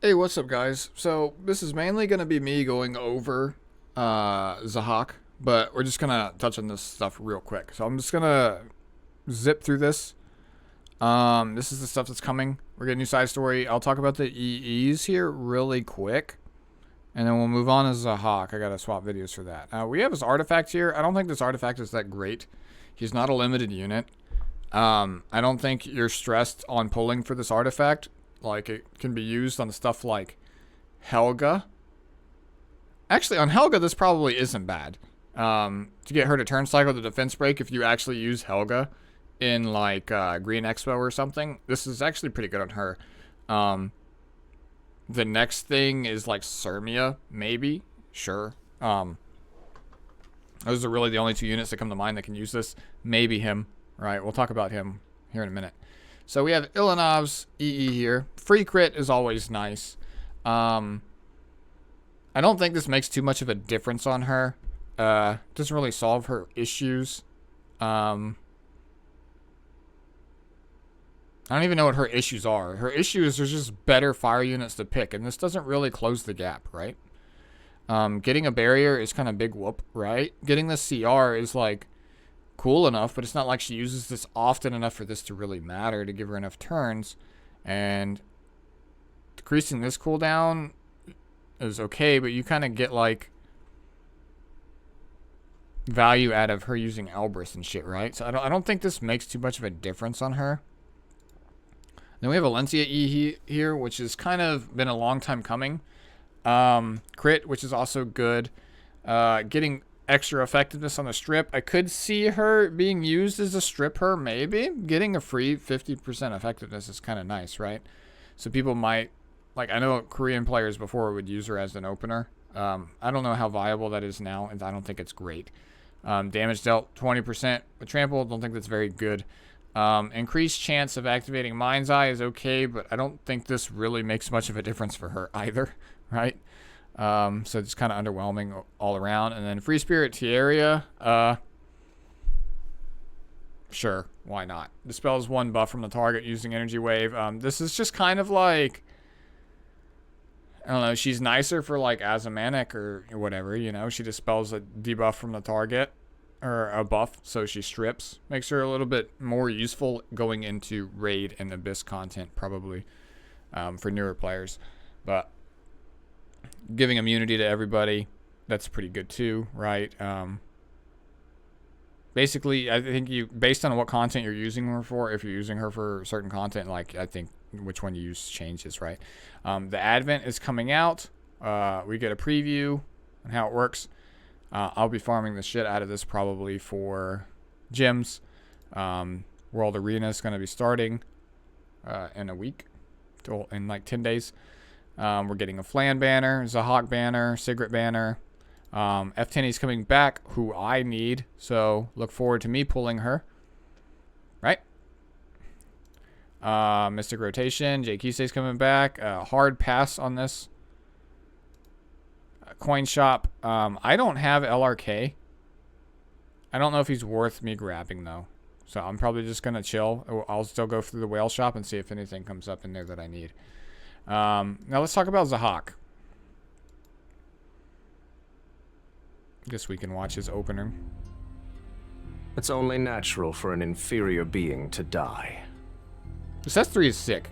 Hey, what's up, guys? So this is mainly going to be me going over Zahhak, but we're just going to touch on this stuff real quick. So I'm just going to zip through this. This is the stuff that's coming. We're getting a new side story. I'll talk about the EEs here really quick, and then we'll move on to Zahhak. I got to swap videos for that. We have his artifact here. I don't think this artifact is that great. He's not a limited unit. I don't think you're stressed on pulling for this artifact. Like, it can be used on stuff like Helga. Actually, on Helga, this probably isn't bad. To get her to turn cycle the defense break, if you actually use Helga in, like, Green Expo or something, this is actually pretty good on her. The next thing is, like, Sermia, maybe. Sure. Those are really the only two units that come to mind that can use this. Maybe him, right? We'll talk about him here in a minute. So we have Ilanov's EE here. Free crit is always nice. I don't think this makes too much of a difference on her. Doesn't really solve her issues. I don't even know what her issues are. Her issues are just better fire units to pick, and this doesn't really close the gap, right? Getting a barrier is kind of big whoop, right? Getting the CR is like cool enough, but it's not like she uses this often enough for this to really matter to give her enough turns. And decreasing this cooldown is okay, but you kind of get like value out of her using Elbrus and shit, right? So I don't think this makes too much of a difference on her. Then we have Valencia E here, which has kind of been a long time coming. Crit, which is also good. Getting extra effectiveness on the strip. I could see her being used as a stripper, maybe. Getting a free 50% effectiveness is kind of nice, right? So people might, like, I know Korean players before would use her as an opener. I don't know how viable that is now, and I don't think it's great. Damage dealt 20% with trample. Don't think that's very good. Increased chance of activating Mind's Eye is okay, but I don't think this really makes much of a difference for her either, right? So it's kind of underwhelming all around. And then Free Spirit Tiaria, sure, why not? Dispels one buff from the target using Energy Wave. This is just kind of like, I don't know, she's nicer for like Azamanic or whatever, you know. She dispels a debuff from the target, or a buff, so she strips. Makes her a little bit more useful going into Raid and Abyss content, probably, for newer players. But giving immunity to everybody, that's pretty good too, right? Basically, I think you, based on what content you're using her for, if you're using her for certain content, like, I think which one you use changes, right? The Advent is coming out. We get a preview on how it works. I'll be farming the shit out of this probably for gyms. World Arena is going to be starting in a week, in like 10 days. We're getting a Flan banner, Zahhak banner, Sigrid banner. F10 is coming back, who I need, so look forward to me pulling her. Right? Mystic Rotation, Jay Kisei's coming back. Hard pass on this. Coin Shop. I don't have LRK. I don't know if he's worth me grabbing, though. So I'm probably just going to chill. I'll still go through the whale shop and see if anything comes up in there that I need. Now let's talk about Zahhak. Guess we can watch his opener. It's only natural for an inferior being to die. This S3 is sick.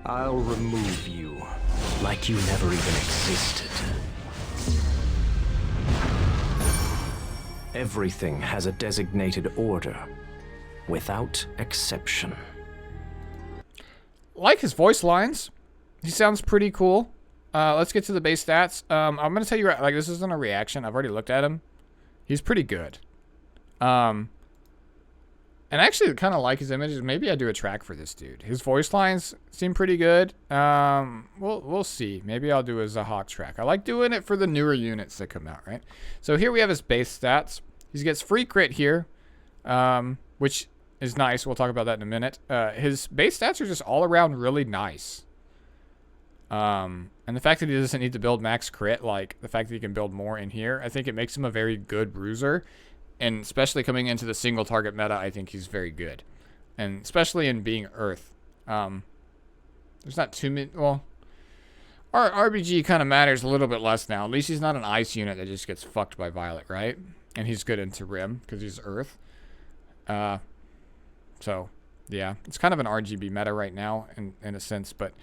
I'll remove you like you never even existed. Everything has a designated order, without exception. Like his voice lines. He sounds pretty cool. Let's get to the base stats. I'm going to tell you, like, this isn't a reaction. I've already looked at him. He's pretty good. And I actually kind of like his images. Maybe I do a track for this dude. His voice lines seem pretty good. We'll see. Maybe I'll do a Zahhak track. I like doing it for the newer units that come out, right? So here we have his base stats. He gets free crit here, which is nice. We'll talk about that in a minute. His base stats are just all around really nice. And the fact that he doesn't need to build max crit, like the fact that he can build more in here, I think it makes him a very good bruiser. And especially coming into the single target meta, I think he's very good. And especially in being Earth. There's not too many. Well, our RBG kind of matters a little bit less now. At least he's not an ice unit that just gets fucked by Violet, right? And he's good into Rim because he's Earth. So, yeah. It's kind of an RGB meta right now in a sense. But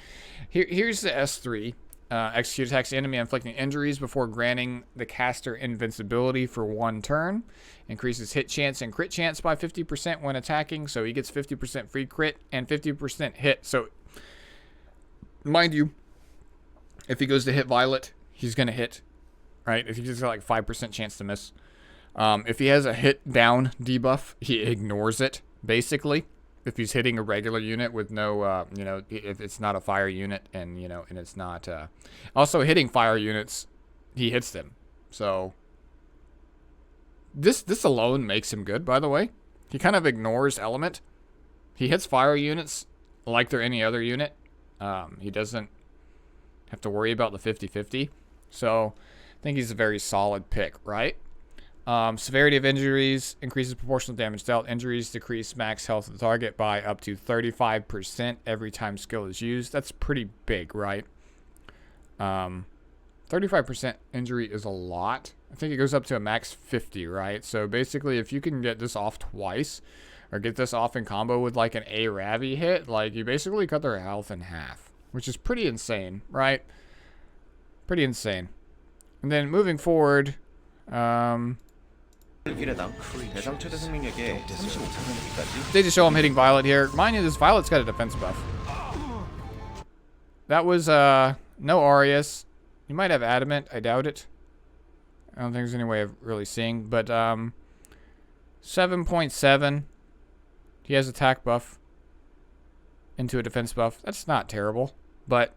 here's the S3. Execute attacks the enemy, inflicting injuries before granting the caster invincibility for 1 turn. Increases hit chance and crit chance by 50% when attacking. So he gets 50% free crit and 50% hit. So, mind you, if he goes to hit Violet, he's going to hit, right? If he just got like 5% chance to miss. If he has a hit down debuff, he ignores it, basically. If he's hitting a regular unit with no, you know, if it's not a fire unit and, you know, and it's not, also hitting fire units, he hits them. So, this alone makes him good, by the way. He kind of ignores element. He hits fire units like they're any other unit. He doesn't have to worry about the 50-50. So, I think he's a very solid pick, right? Severity of injuries increases proportional damage dealt. Injuries decrease max health of the target by up to 35% every time skill is used. That's pretty big, right? 35% injury is a lot. I think it goes up to a max 50, right? So basically, if you can get this off twice, or get this off in combo with like an A-Ravi hit, like you basically cut their health in half, which is pretty insane, right? Pretty insane. And then moving forward, they just show him hitting Violet here. Mind you, this Violet's got a defense buff. That was, no Arius. You might have Adamant. I doubt it. I don't think there's any way of really seeing. But, 7.7. He has attack buff into a defense buff. That's not terrible. But,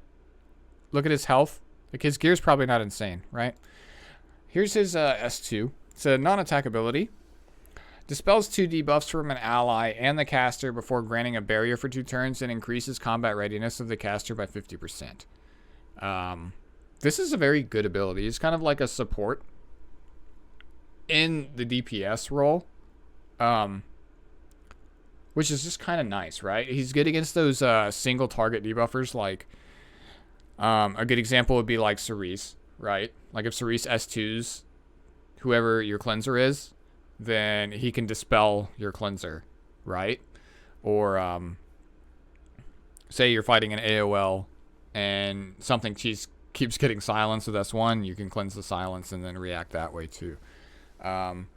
look at his health. Like, his gear's probably not insane, right? Here's his, S2. It's a non-attack ability. Dispels 2 debuffs from an ally and the caster before granting a barrier for 2 turns and increases combat readiness of the caster by 50%. This is a very good ability. It's kind of like a support in the DPS role, which is just kind of nice, right? He's good against those single target debuffers. Like a good example would be like Cerise, right? Like if Cerise S2s whoever your cleanser is, then he can dispel your cleanser, right? Or say you're fighting an AOL and something keeps getting silence with S1, you can cleanse the silence and then react that way too. And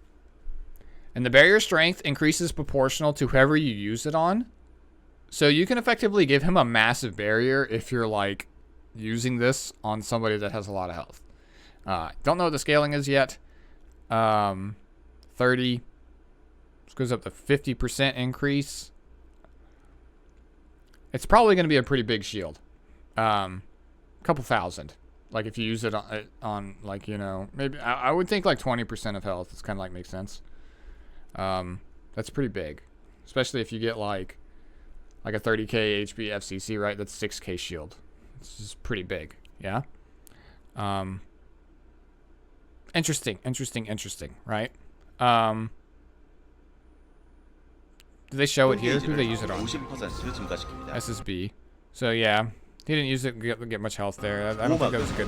the barrier strength increases proportional to whoever you use it on. So you can effectively give him a massive barrier if you're like using this on somebody that has a lot of health. Don't know what the scaling is yet. 30. This goes up to 50% increase. It's probably going to be a pretty big shield. Couple thousand. Like if you use it on like, you know, maybe I would think like 20% of health. It's kind of like makes sense. That's pretty big, especially if you get like a 30k HP FCC, right? That's 6k shield. It's just pretty big. Yeah. Interesting, right? Do they show it here? Who do they use it on? SSB. So yeah, he didn't use it to get much health there. I don't think that was a good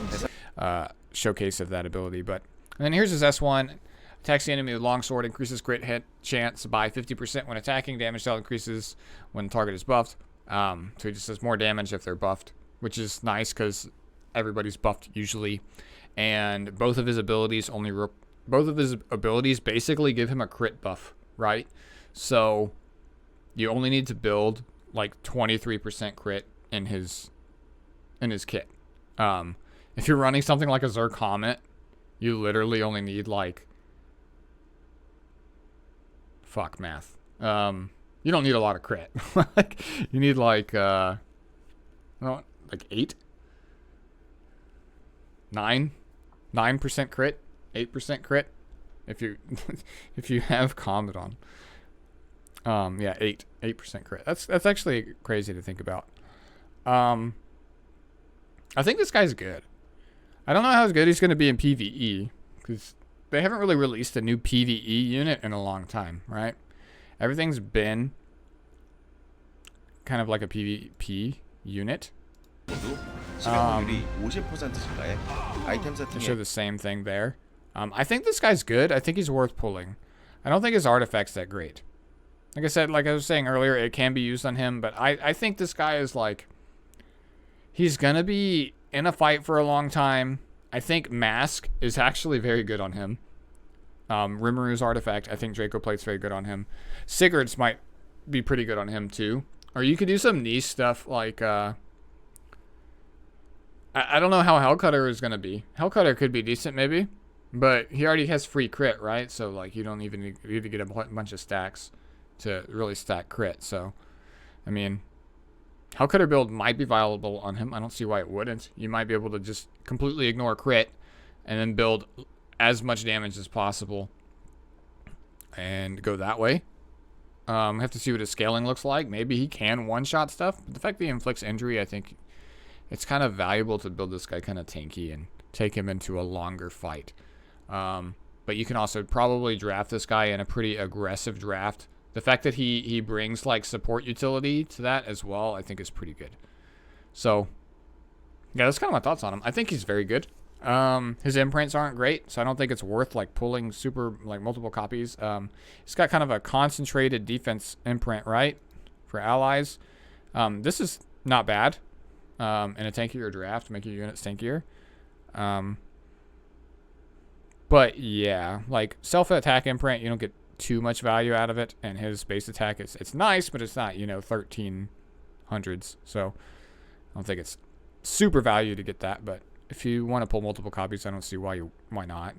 showcase of that ability. But and then here's his S1. Attacks the enemy with longsword, increases crit hit chance by 50% when attacking. Damage dealt increases when the target is buffed. So he just does more damage if they're buffed, which is nice because everybody's buffed usually. And both of his abilities basically give him a crit buff, right? So you only need to build like 23% crit in his kit. If you're running something like a Zerg Comet, you literally only need like fuck math. You don't need a lot of crit. Like you need like 8, 9% crit, 8% crit if you if you have Comet on. Yeah, 8% crit. That's actually crazy to think about. I think this guy's good. I don't know how good he's going to be in PvE because they haven't really released a new PvE unit in a long time, right? Everything's been kind of like a PvP unit. 모두 실행률이 50% 증가해 아이템 show 세팅에 the same thing there. I think this guy's good. I think he's worth pulling. I don't think his artifact's that great. Like I said, like I was saying earlier, it can be used on him, but I think this guy is like, he's gonna be in a fight for a long time. I think Mask is actually very good on him. Rimmeru's artifact, I think Draco Plate's very good on him. Sigurd's might be pretty good on him too. Or you could do some niche stuff like, I don't know how Hellcutter is gonna be. Hellcutter could be decent maybe, but he already has free crit, right? So like you don't even need to get a bunch of stacks to really stack crit. So, I mean, Hellcutter build might be viable on him. I don't see why it wouldn't. You might be able to just completely ignore crit and then build as much damage as possible and go that way. Have to see what his scaling looks like. Maybe he can one-shot stuff. But the fact that he inflicts injury, I think it's kind of valuable to build this guy kind of tanky and take him into a longer fight. But you can also probably draft this guy in a pretty aggressive draft. The fact that he brings like support utility to that as well, I think is pretty good. So, yeah, that's kind of my thoughts on him. I think he's very good. His imprints aren't great, so I don't think it's worth like pulling super like multiple copies. He's got kind of a concentrated defense imprint, right, for allies. This is not bad. In a tankier draft, make your units tankier. But yeah, like self-attack imprint, you don't get too much value out of it, and his base attack it's nice, but it's not 1300s. So I don't think it's super value to get that. But if you want to pull multiple copies, I don't see why not.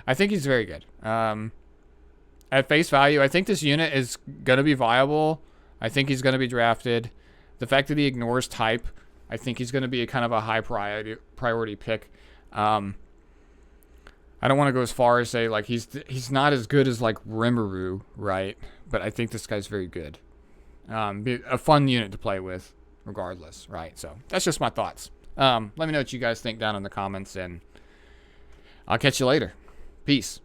I think he's very good. At face value, I think this unit is gonna be viable. I think he's gonna be drafted. The fact that he ignores type, I think he's gonna be a kind of a high priority pick. I don't want to go as far as say like he's not as good as like Rimmeru, right? But I think this guy's very good. Be a fun unit to play with, regardless, right? So that's just my thoughts. Let me know what you guys think down in the comments, and I'll catch you later. Peace.